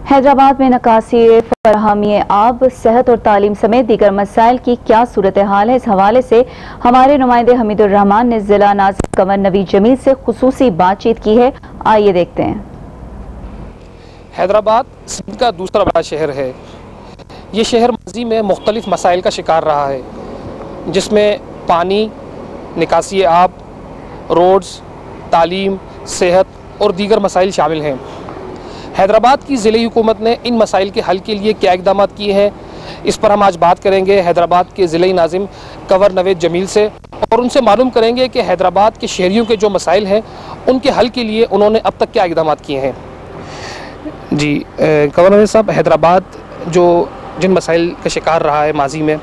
हैदराबाद में नकासी फराहमी आब, सेहत और तालीम समेत दीगर मसाइल की क्या सूरत हाल है, इस हवाले से हमारे नुमाइंदे हमीदुर रहमान ने जिला नाज़िम कंवर नवीद जमील से खुसूसी बातचीत की है। आइए देखते हैं। हैदराबाद सिंध का दूसरा बड़ा शहर है। ये शहर माजी में मुख्तलिफ मसाइल का शिकार रहा है, जिसमें पानी, निकासी आब, रोड्स, तालीम, सेहत और दीगर मसाइल शामिल हैं। हैदराबाद की ज़िले हुकूमत ने इन मसाइल के हल के लिए क्या इक़दाम किए हैं, इस पर हम आज बात करेंगे हैदराबाद के ज़िले नाज़िम कंवर नवीद जमील से, और उनसे मालूम करेंगे कि हैदराबाद के शहरियों के जो मसाइल हैं उनके हल के लिए उन्होंने अब तक क्या इक़दाम किए हैं। जी कंवर नवीद साहब, हैदराबाद जिन मसाइल का शिकार रहा है माजी में,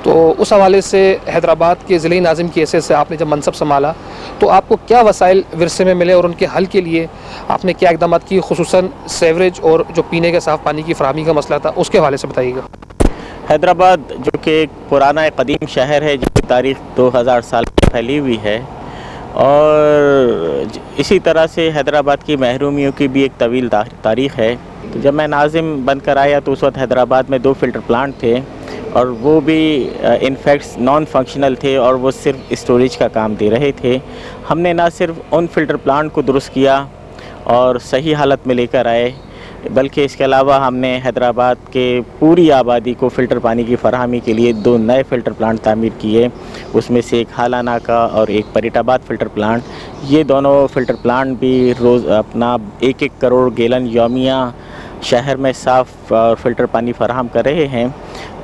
तो उस हवाले से हैदराबाद के ज़िले नाज़िम की हैसियत से आपने जब मनसब संभाला तो आपको क्या वसाइल विरसे में मिले और उनके हल के लिए आपने क्या इक़दाम किए, खुसूसन सेवरेज और जो पीने के साफ़ पानी की फराहमी का मसला था, उसके हवाले से बताइएगा। हैदराबाद जो कि एक पुराना कदीम शहर है, जिसकी तारीख़ 2000 साल की फैली हुई है, और इसी तरह से हैदराबाद की महरूमियों की भी एक तवील तारीख़ है। तो जब मैं नाज़िम बनकर आया तो उस वक्त हैदराबाद में 2 फ़िल्टर प्लांट थे, और वो भी इनफैक्ट नॉन फंक्शनल थे, और वो सिर्फ स्टोरेज का काम दे रहे थे। हमने ना सिर्फ उन फ़िल्टर प्लांट को दुरुस्त किया और सही हालत में लेकर आए, बल्कि इसके अलावा हमने हैदराबाद के पूरी आबादी को फ़िल्टर पानी की फराहमी के लिए 2 नए फ़िल्टर प्लांट तामीर किए। उसमें से एक हालाना का और एक परीटाबाद फ़िल्टर प्लांट। ये दोनों फ़िल्टर प्लांट भी रोज़ अपना 1-1 करोड़ गैलन यौमिया शहर में साफ़ और फ़िल्टर पानी फराहम कर रहे हैं।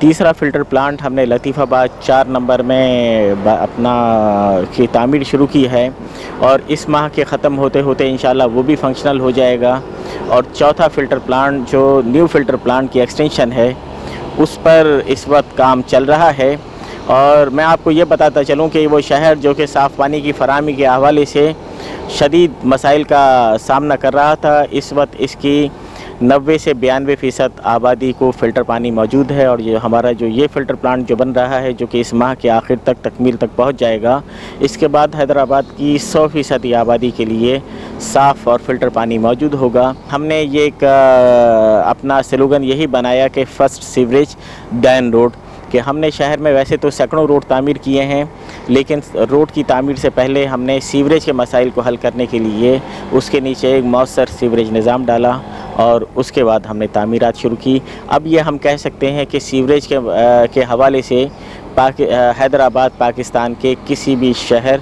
तीसरा फ़िल्टर प्लांट हमने लतीफ़ाबाद 4 नंबर में अपना की तामीर शुरू की है, और इस माह के ख़त्म होते होते इंशाल्लाह वो भी फंक्शनल हो जाएगा। और चौथा फ़िल्टर प्लांट जो न्यू फ़िल्टर प्लांट की एक्सटेंशन है, उस पर इस वक्त काम चल रहा है। और मैं आपको ये बताता चलूँ कि वो शहर जो कि साफ़ पानी की फराहमी के हवाले से शदीद मसाइल का सामना कर रहा था, इस वक्त इसकी 90 से 92% आबादी को फ़िल्टर पानी मौजूद है। और ये फ़िल्टर प्लांट जो बन रहा है, जो कि इस माह के आखिर तक तकमील तक पहुंच जाएगा, इसके बाद हैदराबाद की 100% आबादी के लिए साफ़ और फ़िल्टर पानी मौजूद होगा। हमने ये एक अपना स्लोगन यही बनाया कि फ़र्स्ट सीवरेज देन रोड, कि हमने शहर में वैसे तो सैकड़ों रोड तामीर किए हैं, लेकिन रोड की तामीर से पहले हमने सीवरेज के मसाइल को हल करने के लिए उसके नीचे एक मौसर सीवरेज निज़ाम डाला, और उसके बाद हमने तामीरात शुरू की। अब ये हम कह सकते हैं कि सीवरेज के हवाले से हैदराबाद पाकिस्तान के किसी भी शहर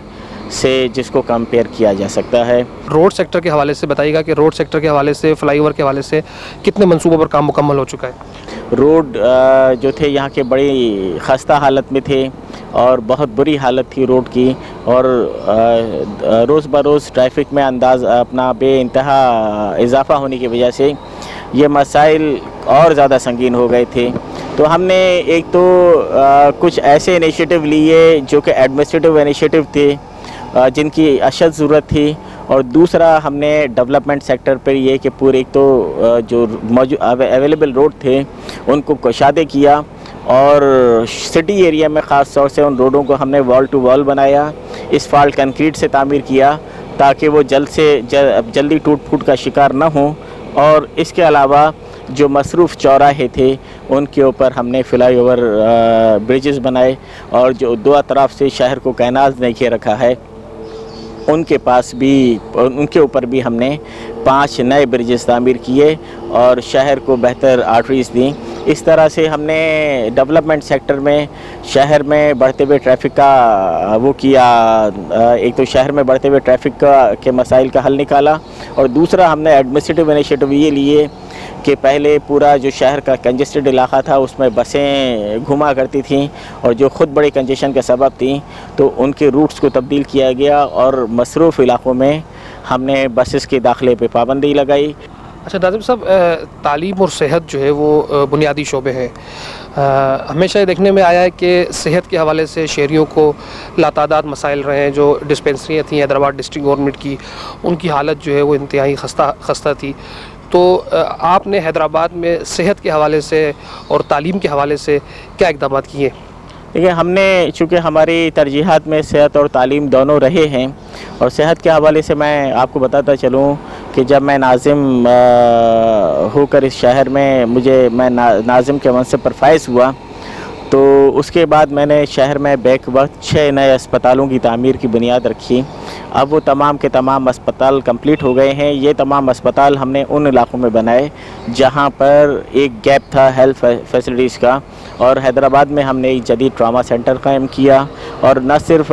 से जिसको कंपेयर किया जा सकता है। रोड सेक्टर के हवाले से बताइएगा कि रोड सेक्टर के हवाले से, फ्लाईओवर के हवाले से कितने मंसूबों पर काम मुकम्मल हो चुका है। रोड जो थे यहाँ के बड़ी खस्ता हालत में थे, और बहुत बुरी हालत थी रोड की, और रोज़ बरोज़ ट्रैफिक में अपना बेइंतहा इजाफ़ा होने की वजह से ये मसाइल और ज़्यादा संगीन हो गए थे। तो हमने एक तो कुछ ऐसे इनिशिएटिव लिए जो कि एडमिनिस्ट्रेटिव इनिशिएटिव थे, जिनकी अशद ज़रूरत थी, और दूसरा हमने डेवलपमेंट सेक्टर पर ये कि पूरे एक तो जो मौजूद अवेलेबल रोड थे उनको कुशादे किया, और सिटी एरिया में ख़ास तौर से उन रोडों को हमने वॉल टू वॉल बनाया, इस्फाल्ट कंक्रीट से तामीर किया, ताकि वो जल्दी टूट फूट का शिकार न हो। और इसके अलावा जो मसरूफ़ चौराहे थे उनके ऊपर हमने फ्लाईओवर ब्रिजेस बनाए, और जो 2 अतराफ़ से शहर को कैनाज ने घेर रखा है उनके ऊपर भी हमने 5 नए ब्रिजेस तामीर किए और शहर को बेहतर आर्टरीज़ दी। इस तरह से हमने डेवलपमेंट सेक्टर में शहर में बढ़ते हुए ट्रैफिक का वो किया, एक तो शहर में बढ़ते हुए ट्रैफिक के मसाइल का हल निकाला, और दूसरा हमने एडमिनिस्ट्रेटिव इनिशिएटिव ये लिए कि पहले पूरा जो शहर का कंजेस्टेड इलाका था उसमें बसें घुमा करती थीं, और जो ख़ुद बड़े कंजेशन का सबब थी, तो उनके रूट्स को तब्दील किया गया, और मसरूफ़ इलाक़ों में हमने बसेस के दाखिले पे पाबंदी लगाई। अच्छा नाज़िम साहब, तालीम और सेहत जो है वो बुनियादी शोबे हैं। हमेशा ये देखने में आया है कि सेहत के हवाले से शहरियों को लातादाद मसाइल रहे हैं। जो डिस्पेंसरियाँ थी हैदराबाद डिस्ट्रिक्ट गवर्नमेंट की, उनकी हालत जो है वो इंतहाई खस्ता थी। तो आपने हैदराबाद में सेहत के हवाले से और तालीम के हवाले से क्या इक़दाम किए? देखिए, हमने चूँकि हमारी तरजीहात में सेहत और तालीम दोनों रहे हैं, और सेहत के हवाले से मैं आपको बताता चलूँ कि जब मैं नाज़िम होकर इस शहर में मैं नाज़िम के मनसब पर फाइज़ हुआ, तो उसके बाद मैंने शहर में बैक वक्त 6 नए अस्पतालों की तामीर की बुनियाद रखी। अब वो तमाम के तमाम अस्पताल कंप्लीट हो गए हैं। ये तमाम अस्पताल हमने उन इलाक़ों में बनाए जहाँ पर एक गैप था हेल्थ फैसिलिटीज़ का, और हैदराबाद में हमने एक जदीद ट्रामा सेंटर कायम किया, और न सिर्फ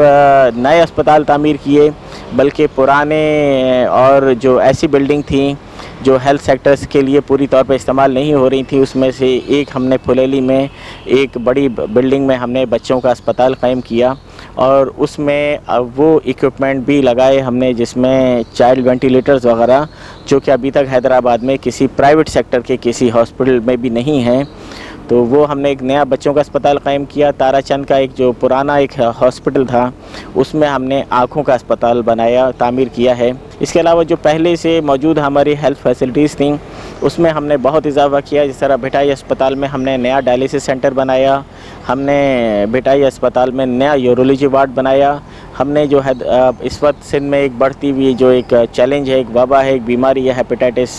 नए अस्पताल तामीर किए बल्कि पुराने और जो ऐसी बिल्डिंग थी जो हेल्थ सेक्टर्स के लिए पूरी तौर पे इस्तेमाल नहीं हो रही थी, उसमें से एक हमने फुलेली में एक बड़ी बिल्डिंग में हमने बच्चों का अस्पताल कायम किया, और उसमें वो इक्विपमेंट भी लगाए हमने जिसमें चाइल्ड वेंटिलेटर्स वगैरह, जो कि अभी तक हैदराबाद में किसी प्राइवेट सेक्टर के किसी हॉस्पिटल में भी नहीं हैं। तो वो हमने एक नया बच्चों का अस्पताल कायम किया। ताराचंद का एक जो पुराना एक हॉस्पिटल था उसमें हमने आँखों का अस्पताल बनाया, तामीर किया है। इसके अलावा जो पहले से मौजूद हमारी हेल्थ फैसिलिटीज़ थी उसमें हमने बहुत इजाफा किया। जिस तरह भिटाई अस्पताल में हमने नया डायलिसिस सेंटर बनाया, हमने भिटाई अस्पताल में नया यूरोलॉजी वार्ड बनाया, हमने जो है इस वक्त सिंध में एक बढ़ती हुई जो एक चैलेंज है, एक वबा है, एक बीमारी है हेपेटाइटिस,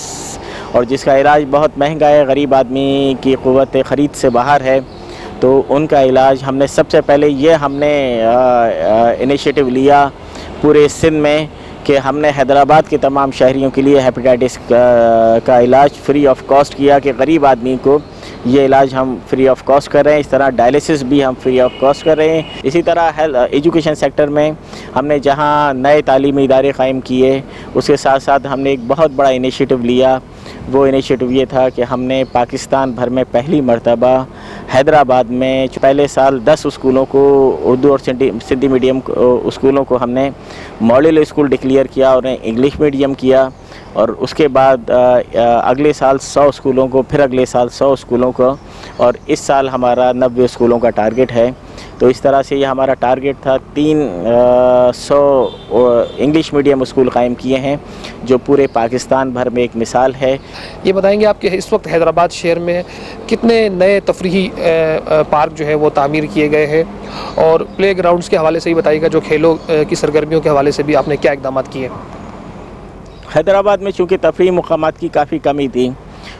और जिसका इलाज बहुत महंगा है, गरीब आदमी की क़ुव्वत ख़रीद से बाहर है, तो उनका इलाज हमने सबसे पहले ये हमने इनिशिएटिव लिया पूरे सिंध में कि हमने हैदराबाद के तमाम शहरियों के लिए हेपेटाइटिस का इलाज फ्री ऑफ कॉस्ट किया कि गरीब आदमी को ये इलाज हम फ्री ऑफ कॉस्ट कर रहे हैं। इस तरह डायलिसिस भी हम फ्री ऑफ कॉस्ट कर रहे हैं। इसी तरह हेल्थ एजुकेशन सेक्टर में हमने जहां नए तालीमी इदारे कायम किए, उसके साथ साथ हमने एक बहुत बड़ा इनिशिएटिव लिया। वो इनिशिएटिव ये था कि हमने पाकिस्तान भर में पहली मरतबा हैदराबाद में पहले साल 10 स्कूलों को, उर्दू और सिंधी मीडियम स्कूलों को हमने मॉडल स्कूल डिक्लेयर किया और उन्हें इंग्लिश मीडियम किया, और उसके बाद अगले साल 100 स्कूलों को, फिर अगले साल 100 स्कूलों को, और इस साल हमारा 90 स्कूलों का टारगेट है। तो इस तरह से ये हमारा टारगेट था। 300 इंग्लिश मीडियम स्कूल कायम किए हैं जो पूरे पाकिस्तान भर में एक मिसाल है। ये बताएंगे आप कि इस वक्त हैदराबाद शहर में कितने नए तफरीही पार्क जो है वो तामीर किए गए हैं, और प्ले ग्राउंड्स के हवाले से ही बताइएगा जो खेलों की सरगर्मियों के हवाले से भी आपने क्या इक़दाम किए। हैदराबाद में चूँकि तफरीही मुक़ामात की काफ़ी कमी थी,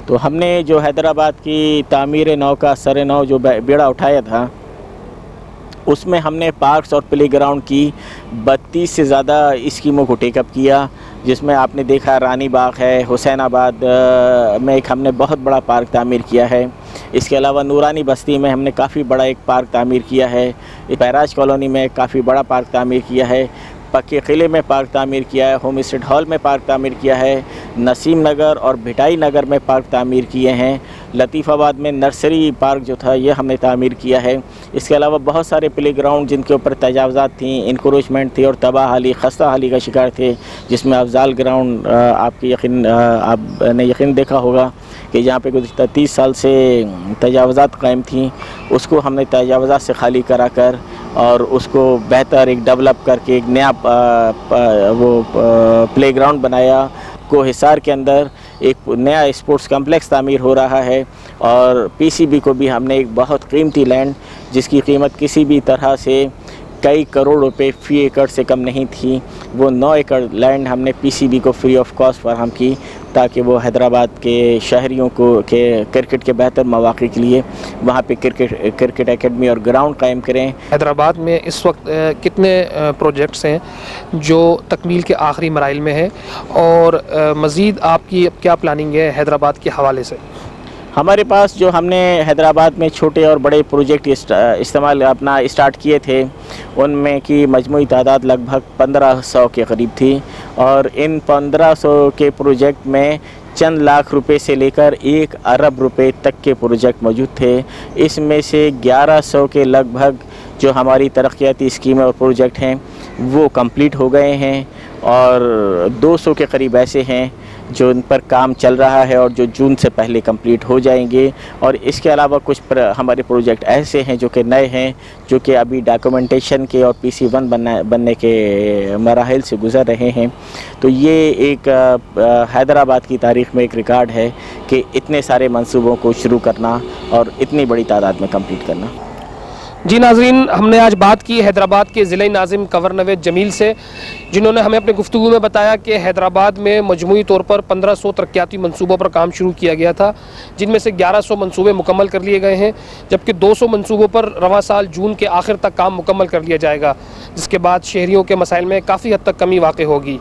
तो हमने जो हैदराबाद की तामीर नौ का सर नौ जो बेड़ा उठाया था, उसमें हमने पार्क्स और प्ले ग्राउंड की 32 से ज़्यादा स्कीमों को टेकअप किया, जिसमें आपने देखा रानी बाग है, हुसैनाबाद में एक हमने बहुत बड़ा पार्क तामीर किया है। इसके अलावा नूरानी बस्ती में हमने काफ़ी बड़ा एक पार्क तामीर किया है। बैराज कॉलोनी में काफ़ी बड़ा पार्क तामीर किया है। पक्के किले में पार्क तामीर किया है। होम स्टेट हॉल में पार्क तामीर किया है। नसीम नगर और भिटाई नगर में पार्क तामीर किए हैं। लतीफ़ाबाद में नर्सरी पार्क जो था ये हमने तामीर किया है। इसके अलावा बहुत सारे प्ले ग्राउंड जिनके ऊपर तजावज़ात थी, इंक्रोचमेंट थी और तबाह हाली, खस्ता हाली का शिकार थे, जिसमें अफजाल ग्राउंड आपने यकीन देखा होगा कि जहाँ पे कुछ 30 साल से तजावज़ात कायम थी, उसको हमने तजावज़ात से खाली करा कर और उसको बेहतर एक डेवलप करके एक नया प्ले ग्राउंड बनाया। कोहिसार के अंदर एक नया स्पोर्ट्स कम्प्लेक्स तामीर हो रहा है, और पीसीबी को भी हमने एक बहुत कीमती लैंड जिसकी कीमत किसी भी तरह से कई करोड़ रुपए फ़ी एकड़ से कम नहीं थी, वो 9 एकड़ लैंड हमने पीसीबी को फ्री ऑफ कॉस्ट फराहम की, ताकि वो हैदराबाद के शहरियों को के क्रिकेट के बेहतर मौक़े के लिए वहाँ पे क्रिकेट एकेडमी और ग्राउंड कायम करें। हैदराबाद में इस वक्त कितने प्रोजेक्ट्स हैं जो तकमील के आखिरी मराइल में हैं, और मज़ीद आपकी क्या प्लानिंग है हैदराबाद के हवाले से? हमारे पास जो हमने हैदराबाद में छोटे और बड़े प्रोजेक्ट स्टार्ट किए थे, उनमें की मजमूई तादाद लगभग 1500 के करीब थी, और इन 1500 के प्रोजेक्ट में चंद लाख रुपए से लेकर 1 अरब रुपए तक के प्रोजेक्ट मौजूद थे। इसमें से 1100 के लगभग जो हमारी तरक्याती स्कीमें और प्रोजेक्ट हैं वो कंप्लीट हो गए हैं, और 200 के करीब ऐसे हैं जो इन पर काम चल रहा है और जो जून से पहले कंप्लीट हो जाएंगे। और इसके अलावा कुछ हमारे प्रोजेक्ट ऐसे हैं जो कि नए हैं, जो कि अभी डॉक्यूमेंटेशन के और PC1 बनने के मराहिल से गुज़र रहे हैं। तो ये एक हैदराबाद की तारीख़ में एक रिकॉर्ड है कि इतने सारे मंसूबों को शुरू करना और इतनी बड़ी तादाद में कंप्लीट करना। जी नाजरीन, हमने आज बात की हैदराबाद के ज़िला नाज़िम कंवर नवेद जमील से, जिन्होंने हमें अपने गुफ्तगू में बताया कि हैदराबाद में मजमूई तौर पर 1500 तरक्याती मनसूबों पर काम शुरू किया गया था, जिनमें से 1100 मनसूबे मुकम्मल कर लिए गए हैं, जबकि 200 मनसूबों पर रवां साल जून के आखिर तक काम मुकम्मल कर लिया जाएगा, जिसके बाद शहरियों के मसाइल में काफ़ी हद तक कमी वाक़ई होगी।